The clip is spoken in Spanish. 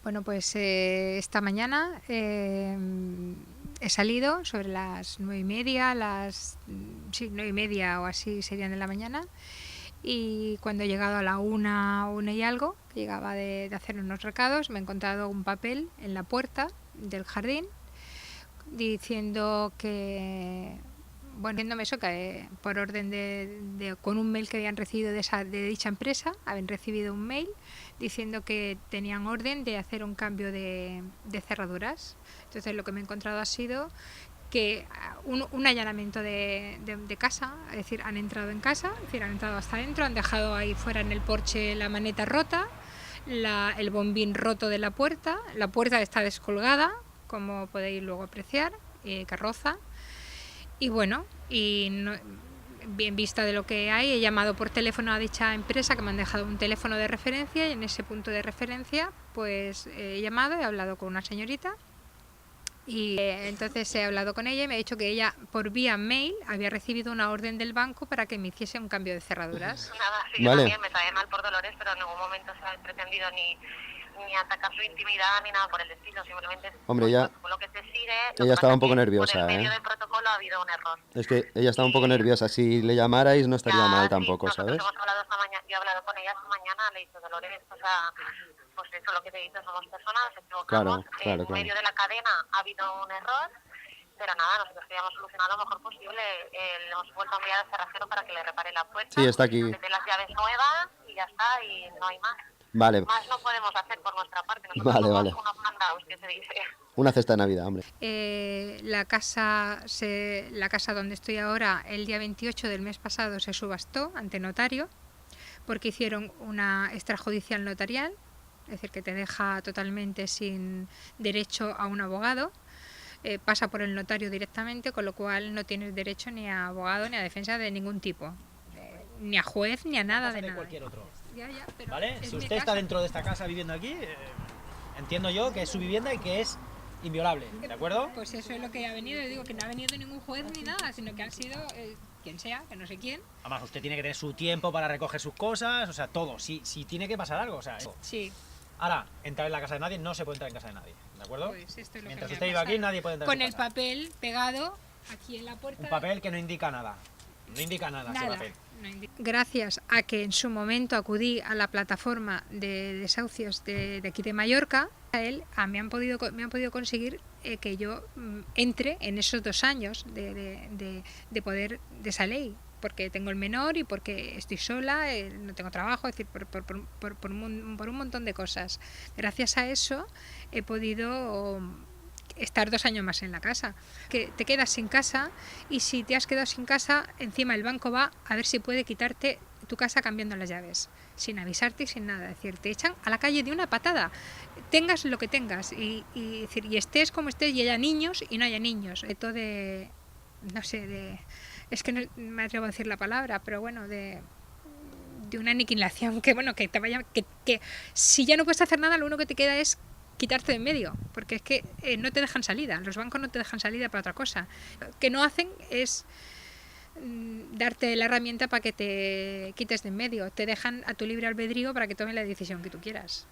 Bueno, pues esta mañana he salido sobre las 9:30, sí, 9:30 o así serían de la mañana. Y cuando he llegado a la una y algo, que llegaba de hacer unos recados, me he encontrado un papel en la puerta del jardín diciendo que, bueno, diciéndome eso, que por orden con un mail que habían recibido de dicha empresa, habían recibido un mail diciendo que tenían orden de hacer un cambio de cerraduras. Entonces lo que me he encontrado ha sido que un allanamiento de casa, es decir, han entrado en casa, es decir, han entrado hasta adentro, han dejado ahí fuera en el porche la maneta rota, el bombín roto de la puerta está descolgada, como podéis luego apreciar, carroza, y bueno, bien vista de lo que hay, he llamado por teléfono a dicha empresa, que me han dejado un teléfono de referencia, y en ese punto de referencia pues he llamado, he hablado con una señorita. Y entonces he hablado con ella y me ha dicho que ella por vía mail había recibido una orden del banco para que me hiciese un cambio de cerraduras. Nada, sí, Vale. yo también me trae mal por Dolores, pero en ningún momento se ha pretendido ni atacar su intimidad ni nada por el estilo, simplemente Hombre, ella, por lo que se sigue. ella estaba un poco nerviosa, por el medio del protocolo ha habido un error. Es que ella estaba un poco nerviosa, si le llamarais no estaría mal tampoco, sí, ¿sabes? Nosotros hemos hablado esta mañana, yo he hablado con ella esta mañana, le he dicho, Dolores, o sea, pues eso, lo que te he dicho, somos personas, nos equivocamos, Claro. en medio de la cadena ha habido un error, pero nada, nosotros queríamos solucionarlo lo mejor posible. Le hemos vuelto a enviar al cerrajero para que le repare la puerta. Sí, está aquí. Mete las llaves nuevas y ya está, y no hay más. Vale. Más no podemos hacer por nuestra parte. Nosotros somos unos mandados, que se dice. Una cesta de Navidad, hombre. La casa donde estoy ahora, el día 28 del mes pasado se subastó ante notario porque hicieron una extrajudicial notarial, es decir, que te deja totalmente sin derecho a un abogado. Pasa por el notario directamente, con lo cual no tienes derecho ni a abogado ni a defensa de ningún tipo, ni a juez ni a nada de nada. Cualquier otro. Ya, pero ¿vale? Si usted está dentro de esta casa viviendo aquí, entiendo yo que es su vivienda y que es inviolable, ¿de acuerdo? Pues eso es lo que ha venido. Yo digo que no ha venido ningún juez ni nada, sino que han sido quien sea, que no sé quién. Además, usted tiene que tener su tiempo para recoger sus cosas, o sea, todo. Si tiene que pasar algo, o sea, eso. Sí. Ahora, entrar en la casa de nadie, no se puede entrar en casa de nadie, ¿de acuerdo? Pues esto es lo Mientras que usted viva aquí, nadie puede entrar con en su el casa. papel pegado aquí en la puerta. Un papel que no indica nada. No indica nada ese papel. Gracias a que en su momento acudí a la plataforma de desahucios de aquí de Mallorca, me han podido conseguir que yo entre en esos 2 años de poder de esa ley, porque tengo el menor y porque estoy sola, no tengo trabajo, es decir, por un montón de cosas. Gracias a eso he podido estar 2 años más en la casa. Que te quedas sin casa, y si te has quedado sin casa, encima el banco va a ver si puede quitarte tu casa cambiando las llaves, sin avisarte y sin nada. Es decir, te echan a la calle de una patada, tengas lo que tengas, y estés como estés, y haya niños y no haya niños. Esto no sé, es que no me atrevo a decir la palabra, pero bueno, de una aniquilación, que si ya no puedes hacer nada, lo único que te queda es quitarte de en medio, porque es que no te dejan salida, los bancos no te dejan salida para otra cosa. Lo que no hacen es darte la herramienta para que te quites de en medio, te dejan a tu libre albedrío para que tomes la decisión que tú quieras.